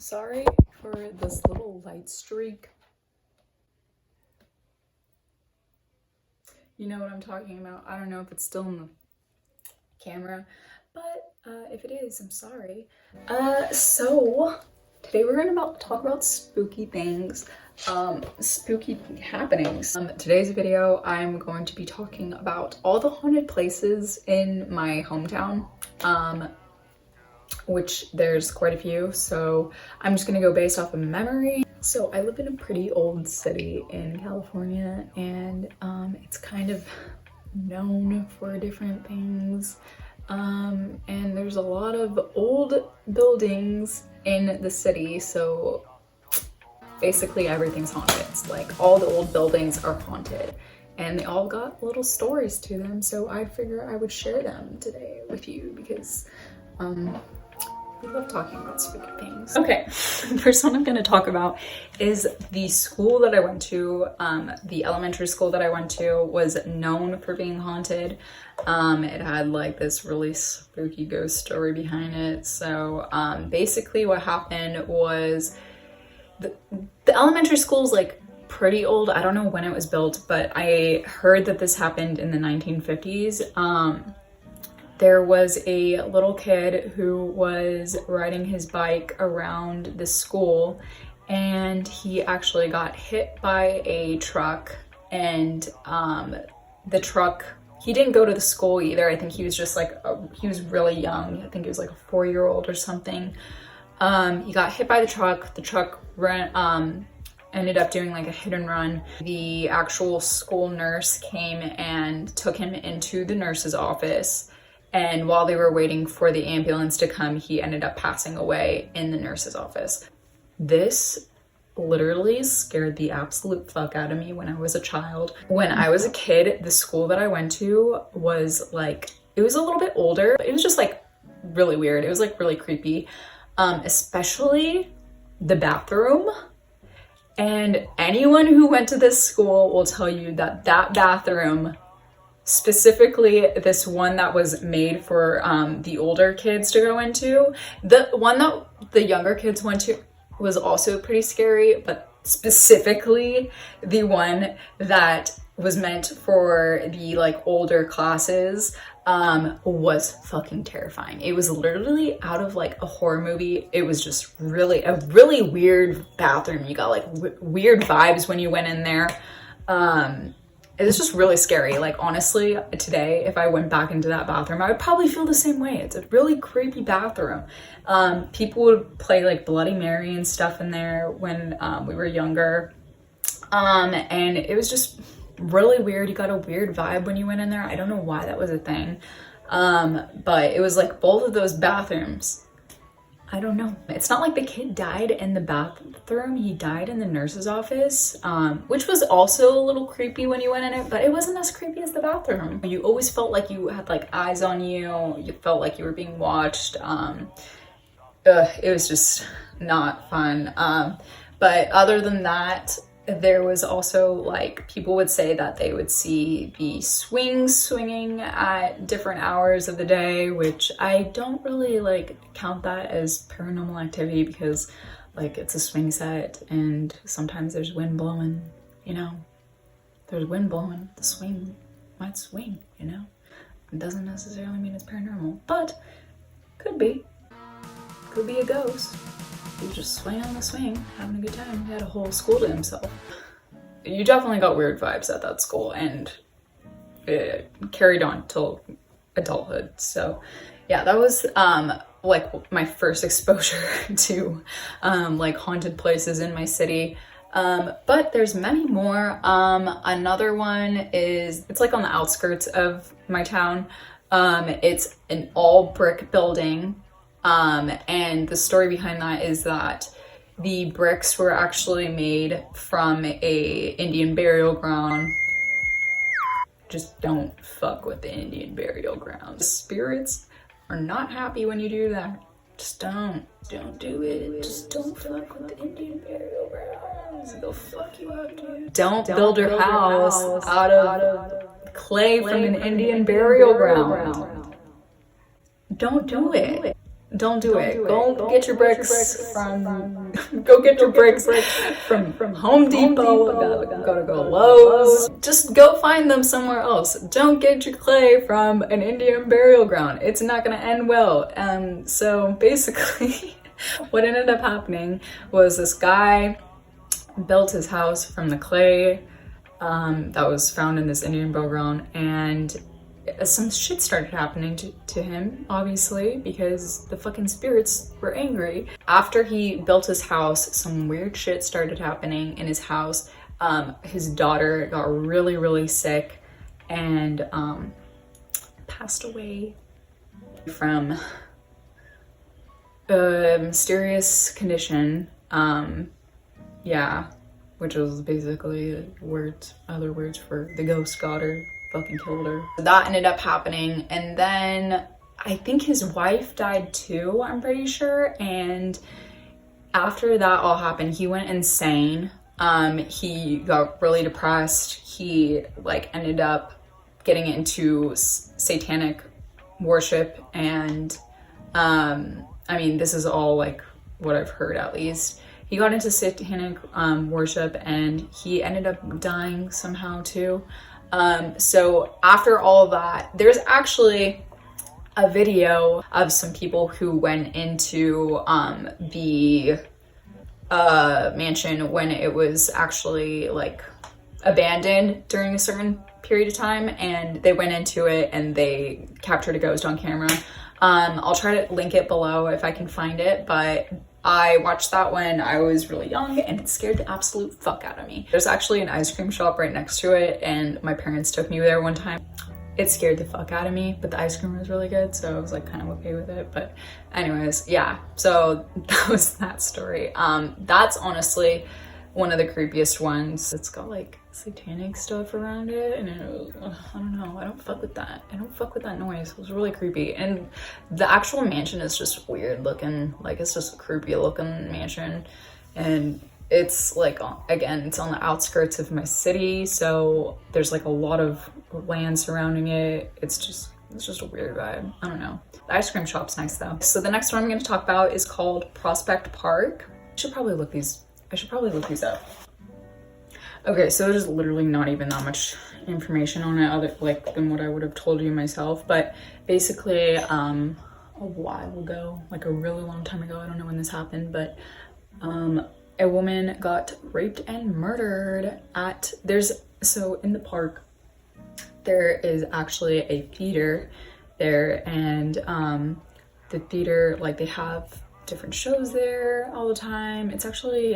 Sorry for this little light streak. You know what I'm talking about. I don't know if it's still in the camera, but if it is, I'm sorry. So today we're gonna talk about spooky things, spooky happenings. Today's video, I'm going to be talking about all the haunted places in my hometown, which there's quite a few. So I'm just gonna go based off of memory. So I live in a pretty old city in California, and it's kind of known for different things. And there's a lot of old buildings in the city, so basically everything's haunted. It's like all the old buildings are haunted, and they all got little stories to them, so I figure I would share them today with you because we love talking about spooky things. Okay, the first one I'm going to talk about is the school that I went to. The elementary school that I went to was known for being haunted. It had like this really spooky ghost story behind it. So basically what happened was the elementary school is like pretty old. I don't know when it was built, but I heard that this happened in the 1950s. There was a little kid who was riding his bike around the school, and he actually got hit by a truck, and the truck, he didn't go to the school either. I think he was just like, he was really young. I think he was like a 4-year-old or something. He got hit by the truck ran, ended up doing like a hit and run. The actual school nurse came and took him into the nurse's office. And while they were waiting for the ambulance to come, he ended up passing away in the nurse's office. This literally scared the absolute fuck out of me when I was a child. When I was a kid, the school that I went to was like, it was a little bit older, but it was just like really weird. It was like really creepy, especially the bathroom. And anyone who went to this school will tell you that that bathroom, specifically this one that was made for the older kids to go into, the one that the younger kids went to was also pretty scary, but specifically the one that was meant for the like older classes was fucking terrifying. It was literally out of like a horror movie. It was just really a really weird bathroom. You got like weird vibes when you went in there. It was just really scary. Like honestly, today, if I went back into that bathroom, I would probably feel the same way. It's a really creepy bathroom. People would play like Bloody Mary and stuff in there when we were younger. And it was just really weird. You got a weird vibe when you went in there. I don't know why that was a thing. But it was like both of those bathrooms. I don't know. It's not like the kid died in the bathroom. He died in the nurse's office, which was also a little creepy when you went in it, but it wasn't as creepy as the bathroom. You always felt like you had like eyes on you. You felt like you were being watched. It was just not fun. But other than that, there was also like, people would say that they would see the swings swinging at different hours of the day, which I don't really like count that as paranormal activity because like it's a swing set and sometimes there's wind blowing, you know, there's wind blowing, the swing might swing, you know, it doesn't necessarily mean it's paranormal, but could be a ghost. He was just swinging on the swing, having a good time. He had a whole school to himself. You definitely got weird vibes at that school, and it carried on till adulthood. So yeah, that was like my first exposure to like haunted places in my city. But there's many more. Another one is, it's like on the outskirts of my town. It's an all brick building. And the story behind that is that the bricks were actually made from a Indian burial ground. Just don't fuck with the Indian burial ground. The spirits are not happy when you do that. Just don't do it. Just don't fuck with the Indian burial grounds. They'll fuck you up, dude. Don't build your house out of clay from an Indian burial ground. Don't do it. Don't do it. Go get your bricks from go get your bricks from Home Depot. Gotta go Lowe's. Just go find them somewhere else. Don't get your clay from an Indian burial ground. It's not gonna end well. So basically, what ended up happening was this guy built his house from the clay that was found in this Indian burial ground, and some shit started happening to him, obviously, because the fucking spirits were angry. After he built his house, some weird shit started happening in his house. His daughter got really, really sick and passed away from a mysterious condition. Yeah, which was basically other words for the ghost got her, fucking killed her. That ended up happening, and then I think his wife died too, I'm pretty sure. And after that all happened, he went insane. He got really depressed. He ended up getting into satanic worship, and I mean, this is all what I've heard, at least. He got into satanic worship, and he ended up dying somehow too. So after all that, there's actually a video of some people who went into the mansion when it was actually abandoned during a certain period of time, and they went into it and they captured a ghost on camera. I'll try to link it below if I can find it, but I watched that when I was really young and it scared the absolute fuck out of me. There's actually an ice cream shop right next to it, and my parents took me there one time. It scared the fuck out of me, but the ice cream was really good, so I was kind of okay with it. But anyways, yeah, so that was that story. That's honestly one of the creepiest ones. It's got satanic stuff around it, and I don't know, I don't fuck with that. I don't fuck with that noise. It was really creepy. And the actual mansion is just weird looking. It's just a creepy looking mansion, and it's again, it's on the outskirts of my city, so there's a lot of land surrounding it. It's just a weird vibe. I don't know. The ice cream shop's nice though. So the next one I'm going to talk about is called Prospect Park. I should probably look these up. Okay, so there's literally not even that much information on it other than what I would have told you myself. But basically, a while ago, a really long time ago, I don't know when this happened, but a woman got raped and murdered so in the park, there is actually a theater there, and the theater, they have different shows there all the time. It's actually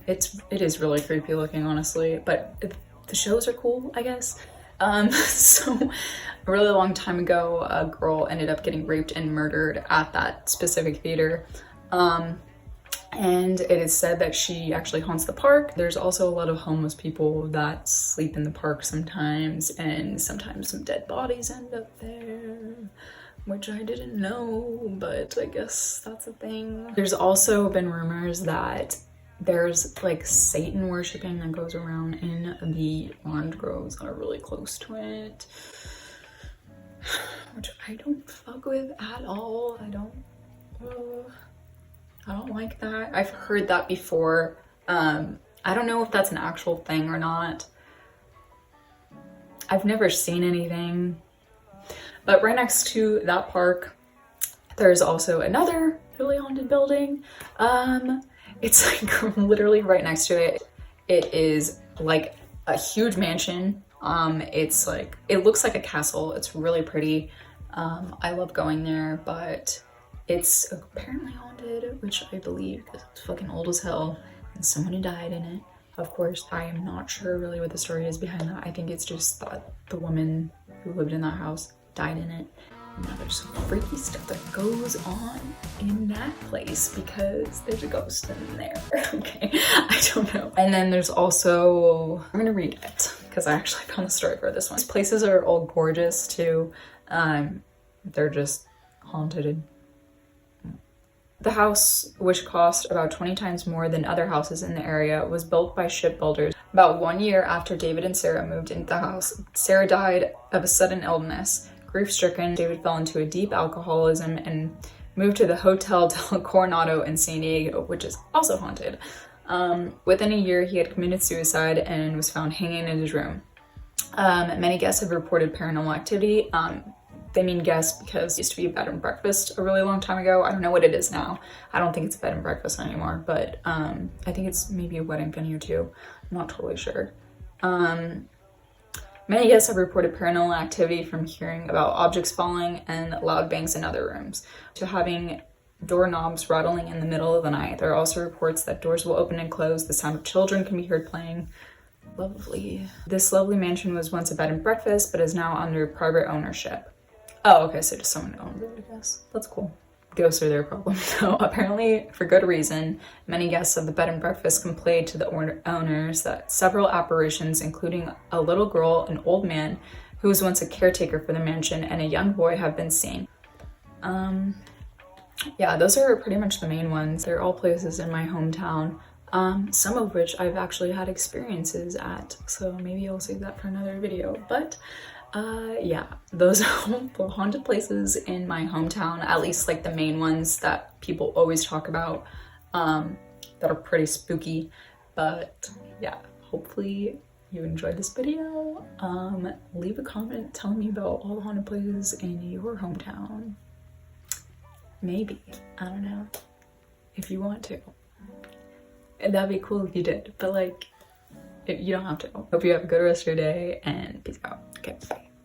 it is really creepy looking, honestly, but the shows are cool, I guess. So a really long time ago, a girl ended up getting raped and murdered at that specific theater, and it is said that she actually haunts the park. There's also a lot of homeless people that sleep in the park sometimes, and sometimes some dead bodies end up there, which I didn't know, but I guess that's a thing. There's also been rumors that there's Satan worshiping that goes around in the orange groves that are really close to it, which I don't fuck with at all. I don't like that. I've heard that before. I don't know if that's an actual thing or not. I've never seen anything. But right next to that park, there's also another really haunted building. It's literally right next to it. It is a huge mansion. It's it looks like a castle. It's really pretty. I love going there, but it's apparently haunted, which I believe because it's fucking old as hell and somebody died in it. Of course, I am not sure really what the story is behind that. I think it's just that the woman who lived in that house died in it. Now there's some freaky stuff that goes on in that place because there's a ghost in there. Okay, I don't know. And then there's also, I'm gonna read it because I actually found the story for this one. These places are all gorgeous too. They're just haunted. The house, which cost about 20 times more than other houses in the area, was built by shipbuilders. About 1 year after David and Sarah moved into the house, Sarah died of a sudden illness. Grief-stricken, David fell into a deep alcoholism and moved to the Hotel del Coronado in San Diego, which is also haunted. Within a year, he had committed suicide and was found hanging in his room. Many guests have reported paranormal activity. They mean guests because it used to be a bed and breakfast a really long time ago. I don't know what it is now. I don't think it's a bed and breakfast anymore, but I think it's maybe a wedding venue too. I'm not totally sure. Many guests have reported paranormal activity from hearing about objects falling and loud bangs in other rooms to having doorknobs rattling in the middle of the night. There are also reports that doors will open and close. The sound of children can be heard playing. Lovely. This lovely mansion was once a bed and breakfast, but is now under private ownership. Oh, okay, so just someone owned it, I guess. That's cool. Ghosts are their problem. So apparently, for good reason, many guests of the bed and breakfast complained to the owners that several apparitions, including a little girl, an old man who was once a caretaker for the mansion, and a young boy have been seen. Yeah, those are pretty much the main ones. They're all places in my hometown, some of which I've actually had experiences at, so maybe I'll save that for another video. But yeah, those are the haunted places in my hometown, at least like the main ones that people always talk about, that are pretty spooky. But yeah, hopefully you enjoyed this video. Leave a comment telling me about all the haunted places in your hometown. Maybe, I don't know, if you want to. That'd be cool if you did, but like, you don't have to. Hope you have a good rest of your day, and peace out. Okay, bye.